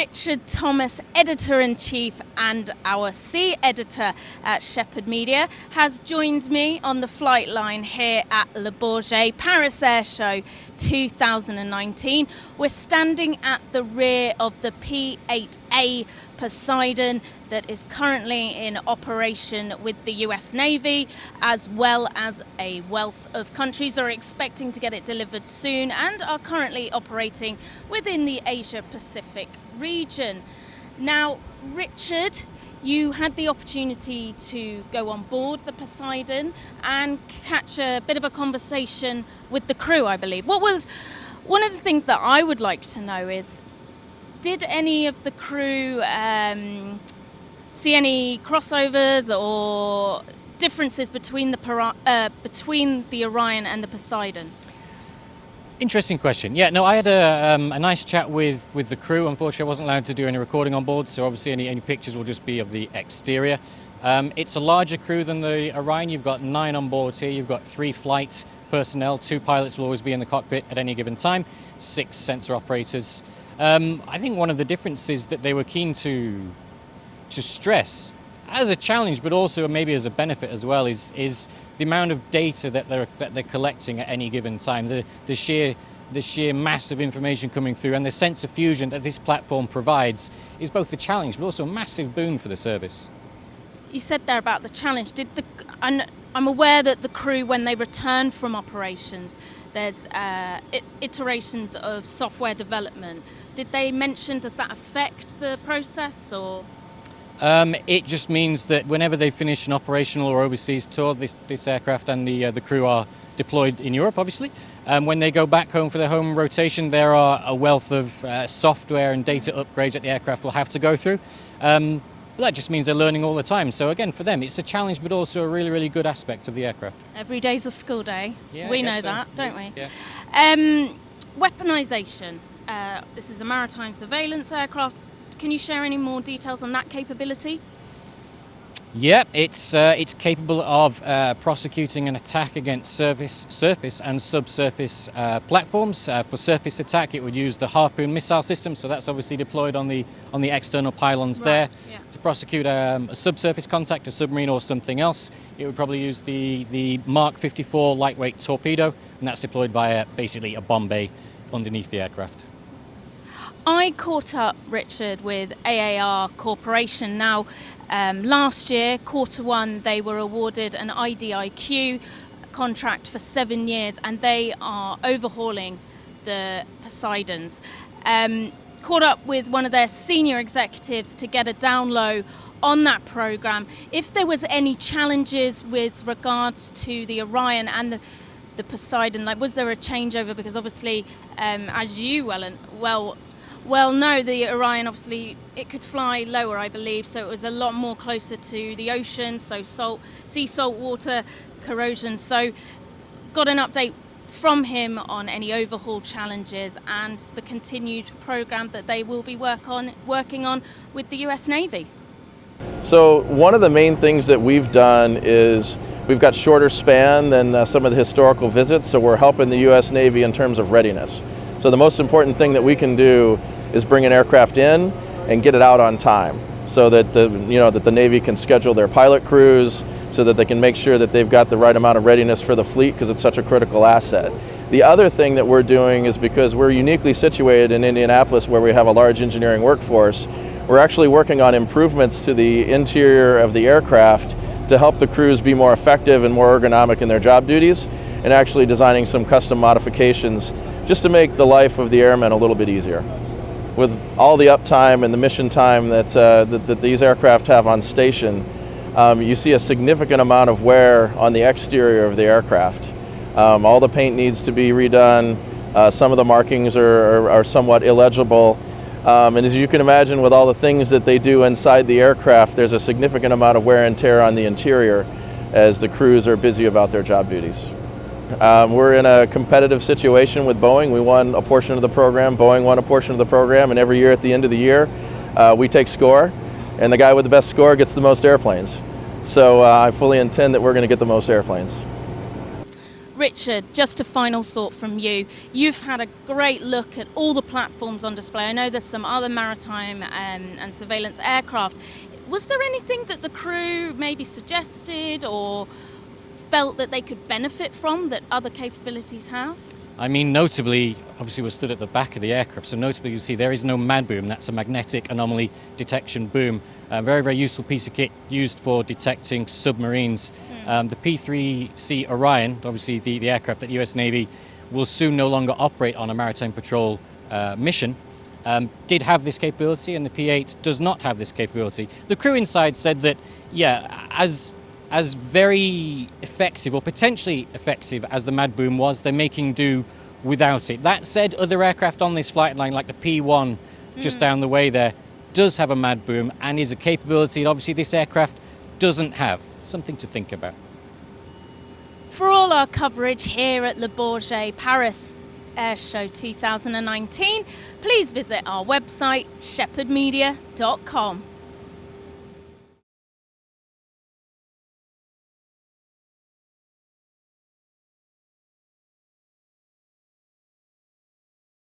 Richard Thomas, Editor-in-Chief and our C Editor at Shephard Media, has joined me on the flight line here at Le Bourget Paris Air Show 2019. We're standing at the rear of the P-8A Poseidon that is currently in operation with the US Navy, as well as a wealth of countries that are expecting to get it delivered soon and are currently operating within the Asia-Pacific region. Now, Richard, you had the opportunity to go on board the Poseidon and catch a bit of a conversation with the crew, I believe. What was one of the things that I would like to know is, did any of the crew see any crossovers or differences between the Orion and the Poseidon? Interesting question. Yeah, no, I had a nice chat with the crew. Unfortunately, I wasn't allowed to do any recording on board, so obviously any pictures will just be of the exterior. It's a larger crew than the Orion. You've got 9 on board here. You've got 3 flight personnel. 2 pilots will always be in the cockpit at any given time. 6 sensor operators. I think one of the differences that they were keen to stress as a challenge, but also maybe as a benefit as well, is the amount of data that they're collecting at any given time. The sheer mass of information coming through and the sense of fusion that this platform provides is both a challenge but also a massive boon for the service. You said there about the challenge. I'm aware that the crew, when they return from operations, there's iterations of software development. Did they mention, does that affect the process, or? It just means that whenever they finish an operational or overseas tour, this aircraft and the crew are deployed in Europe, obviously. When they go back home for their home rotation, there are a wealth of software and data upgrades that the aircraft will have to go through. But that just means they're learning all the time. So again, for them, it's a challenge, but also a really, really good aspect of the aircraft. Every day's a school day. Yeah, we know so. that, don't we? Yeah. Weaponization. This is a maritime surveillance aircraft. Can you share any more details on that capability? Yeah, it's capable of prosecuting an attack against surface and subsurface platforms. For surface attack, it would use the Harpoon missile system, so that's obviously deployed on the external pylons there. Yeah. To prosecute a subsurface contact, a submarine or something else, it would probably use the Mark 54 lightweight torpedo, and that's deployed via basically a bomb bay underneath the aircraft. I caught up, Richard, with AAR Corporation. Now, last year, Q1, they were awarded an IDIQ contract for 7 years, and they are overhauling the Poseidons. Caught up with one of their senior executives to get a down low on that program. If there was any challenges with regards to the Orion and the Poseidon, like, was there a changeover? Because obviously, as you well know, the Orion, obviously, it could fly lower, I believe, so it was a lot more closer to the ocean, so sea salt water corrosion. So got an update from him on any overhaul challenges and the continued program that they will be working on with the US Navy. So one of the main things that we've done is we've got shorter span than some of the historical visits, so we're helping the US Navy in terms of readiness. So the most important thing that we can do is bring an aircraft in and get it out on time, so that the Navy can schedule their pilot crews, so that they can make sure that they've got the right amount of readiness for the fleet, because it's such a critical asset. The other thing that we're doing is, because we're uniquely situated in Indianapolis, where we have a large engineering workforce, we're actually working on improvements to the interior of the aircraft to help the crews be more effective and more ergonomic in their job duties, and actually designing some custom modifications just to make the life of the airmen a little bit easier. With all the uptime and the mission time that these aircraft have on station, you see a significant amount of wear on the exterior of the aircraft. All the paint needs to be redone. Some of the markings are somewhat illegible. And as you can imagine, with all the things that they do inside the aircraft, there's a significant amount of wear and tear on the interior as the crews are busy about their job duties. We're in a competitive situation with Boeing. We won a portion of the program, Boeing won a portion of the program, and every year at the end of the year, we take score, and the guy with the best score gets the most airplanes. So I fully intend that we're going to get the most airplanes. Richard, just a final thought from you. You've had a great look at all the platforms on display. I know there's some other maritime and surveillance aircraft. Was there anything that the crew maybe suggested or felt that they could benefit from that other capabilities have? I mean, notably, obviously we're stood at the back of the aircraft, so notably you see there is no mad boom. That's a magnetic anomaly detection boom. A very, very useful piece of kit used for detecting submarines. The P-3C Orion, obviously the aircraft that US Navy will soon no longer operate on a maritime patrol mission, did have this capability, and the P-8 does not have this capability. The crew inside said that, yeah, as very effective or potentially effective as the mad boom was, they're making do without it. That said, other aircraft on this flight line, like the P-1 just down the way there, does have a mad boom and is a capability that obviously this aircraft doesn't have. Something to think about. For all our coverage here at Le Bourget Paris Air Show 2019, please visit our website shepherdmedia.com.